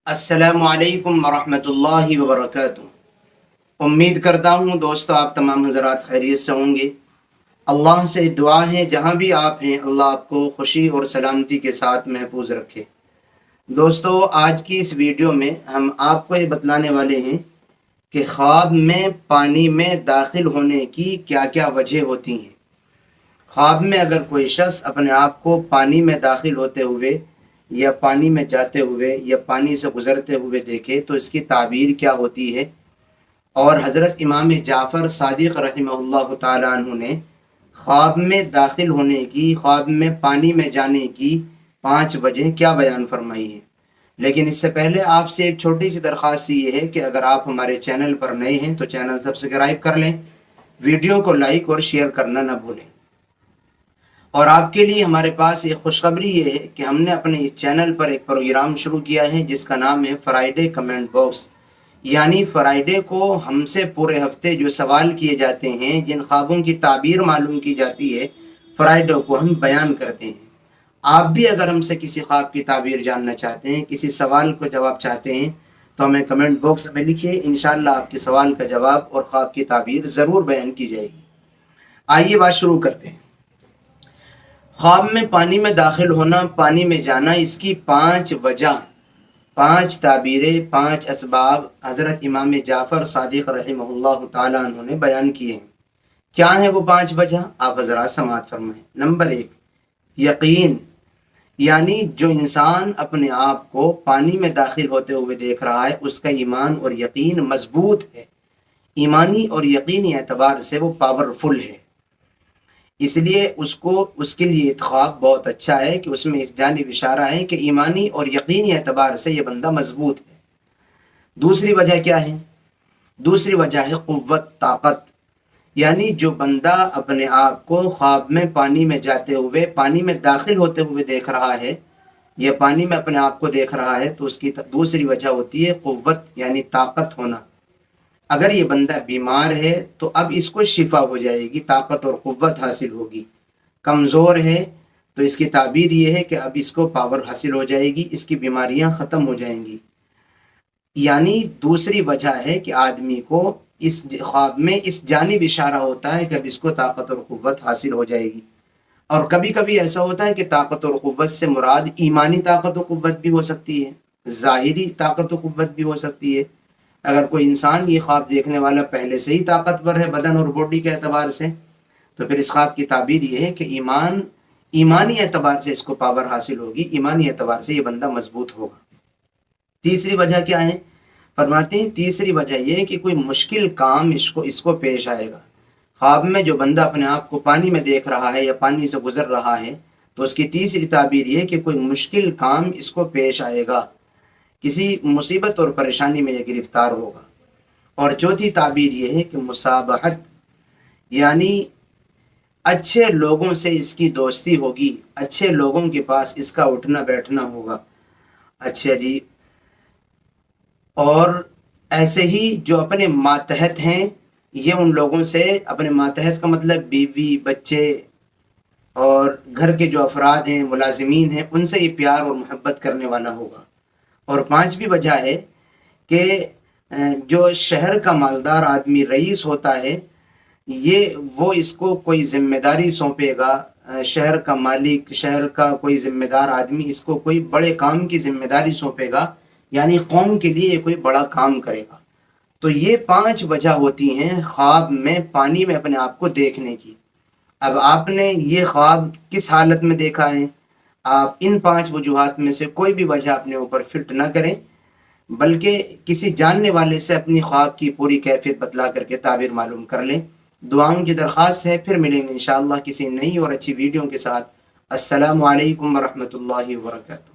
السلام علیکم ورحمۃ اللہ وبرکاتہ۔ امید کرتا ہوں دوستو آپ تمام حضرات خیریت سے ہوں گے۔ اللہ سے دعا ہے جہاں بھی آپ ہیں اللہ آپ کو خوشی اور سلامتی کے ساتھ محفوظ رکھے۔ دوستو آج کی اس ویڈیو میں ہم آپ کو یہ بتلانے والے ہیں کہ خواب میں پانی میں داخل ہونے کی کیا کیا وجہ ہوتی ہیں۔ خواب میں اگر کوئی شخص اپنے آپ کو پانی میں داخل ہوتے ہوئے یا پانی میں جاتے ہوئے یا پانی سے گزرتے ہوئے دیکھے تو اس کی تعبیر کیا ہوتی ہے، اور حضرت امام جعفر صادق رحمہ اللہ تعالیٰ عنہ نے خواب میں داخل ہونے کی، خواب میں پانی میں جانے کی 5 وجہ کیا بیان فرمائی ہے۔ لیکن اس سے پہلے آپ سے ایک چھوٹی سی درخواست یہ ہے کہ اگر آپ ہمارے چینل پر نئے ہیں تو چینل سبسکرائب کر لیں، ویڈیو کو لائک اور شیئر کرنا نہ بھولیں۔ اور آپ کے لیے ہمارے پاس ایک خوشخبری یہ ہے کہ ہم نے اپنے اس چینل پر ایک پروگرام شروع کیا ہے جس کا نام ہے فرائیڈے کمنٹ باکس، یعنی فرائیڈے کو ہم سے پورے ہفتے جو سوال کیے جاتے ہیں، جن خوابوں کی تعبیر معلوم کی جاتی ہے، فرائیڈے کو ہم بیان کرتے ہیں۔ آپ بھی اگر ہم سے کسی خواب کی تعبیر جاننا چاہتے ہیں، کسی سوال کو جواب چاہتے ہیں تو ہمیں کمنٹ باکس میں لکھیے، انشاءاللہ آپ کے سوال کا جواب اور خواب کی تعبیر ضرور بیان کی جائے گی۔ آئیے بات شروع کرتے ہیں۔ خواب میں پانی میں داخل ہونا، پانی میں جانا، اس کی 5 وجہ، 5 تعبیریں، 5 اسباب حضرت امام جعفر صادق رحمہ اللہ تعالیٰ عنہ نے بیان کیے ہیں۔ کیا ہیں وہ 5 وجہ؟ آپ حضرات سماعت فرمائیں۔ نمبر 1، یقین، یعنی جو انسان اپنے آپ کو پانی میں داخل ہوتے ہوئے دیکھ رہا ہے اس کا ایمان اور یقین مضبوط ہے، ایمانی اور یقینی اعتبار سے وہ پاورفل ہے، اس لیے اس کے لیے خواب بہت اچھا ہے کہ اس میں اس جانب اشارہ ہے کہ ایمانی اور یقینی اعتبار سے یہ بندہ مضبوط ہے۔ دوسری وجہ کیا ہے؟ دوسری وجہ ہے قوت، طاقت، یعنی جو بندہ اپنے آپ کو خواب میں پانی میں جاتے ہوئے، پانی میں داخل ہوتے ہوئے دیکھ رہا ہے یا پانی میں اپنے آپ کو دیکھ رہا ہے تو اس کی دوسری وجہ ہوتی ہے قوت، یعنی طاقت ہونا۔ اگر یہ بندہ بیمار ہے تو اب اس کو شفا ہو جائے گی، طاقت اور قوت حاصل ہوگی۔ کمزور ہے تو اس کی تعبیر یہ ہے کہ اب اس کو پاور حاصل ہو جائے گی، اس کی بیماریاں ختم ہو جائیں گی۔ یعنی دوسری وجہ ہے کہ آدمی کو اس خواب میں اس جانب اشارہ ہوتا ہے کہ اب اس کو طاقت اور قوت حاصل ہو جائے گی۔ اور کبھی کبھی ایسا ہوتا ہے کہ طاقت اور قوت سے مراد ایمانی طاقت و قوت بھی ہو سکتی ہے، ظاہری طاقت و قوت بھی ہو سکتی ہے۔ اگر کوئی انسان یہ خواب دیکھنے والا پہلے سے ہی طاقتور ہے بدن اور باڈی کے اعتبار سے تو پھر اس خواب کی تعبیر یہ ہے کہ ایمانی اعتبار سے اس کو پاور حاصل ہوگی، ایمانی اعتبار سے یہ بندہ مضبوط ہوگا۔ تیسری وجہ کیا ہے؟ فرماتے ہیں تیسری وجہ یہ ہے کہ کوئی مشکل کام اس کو پیش آئے گا۔ خواب میں جو بندہ اپنے آپ کو پانی میں دیکھ رہا ہے یا پانی سے گزر رہا ہے تو اس کی تیسری تعبیر یہ ہے کہ کوئی مشکل کام اس کو پیش آئے گا، کسی مصیبت اور پریشانی میں یہ گرفتار ہوگا۔ اور چوتھی تعبیر یہ ہے کہ مصابحت، یعنی اچھے لوگوں سے اس کی دوستی ہوگی، اچھے لوگوں کے پاس اس کا اٹھنا بیٹھنا ہوگا۔ اچھا جی، اور ایسے ہی جو اپنے ماتحت ہیں یہ ان لوگوں سے، اپنے ماتحت کا مطلب بیوی، بچے اور گھر کے جو افراد ہیں، ملازمین ہیں، ان سے یہ پیار اور محبت کرنے والا ہوگا۔ اور 5ویں وجہ ہے کہ جو شہر کا مالدار آدمی رئیس ہوتا ہے وہ اس کو کوئی ذمہ داری سونپے گا، شہر کا مالک، شہر کا کوئی ذمہ دار آدمی اس کو کوئی بڑے کام کی ذمہ داری سونپے گا، یعنی قوم کے لیے کوئی بڑا کام کرے گا۔ تو یہ 5 وجہ ہوتی ہیں خواب میں پانی میں اپنے آپ کو دیکھنے کی۔ اب آپ نے یہ خواب کس حالت میں دیکھا ہے؟ آپ ان 5 وجوہات میں سے کوئی بھی وجہ اپنے اوپر فٹ نہ کریں، بلکہ کسی جاننے والے سے اپنی خواب کی پوری کیفیت بتلا کر کے تعبیر معلوم کر لیں۔ دعاؤں کی درخواست ہے، پھر ملیں گے انشاءاللہ کسی نئی اور اچھی ویڈیو کے ساتھ۔ السلام علیکم ورحمۃ اللہ وبرکاتہ۔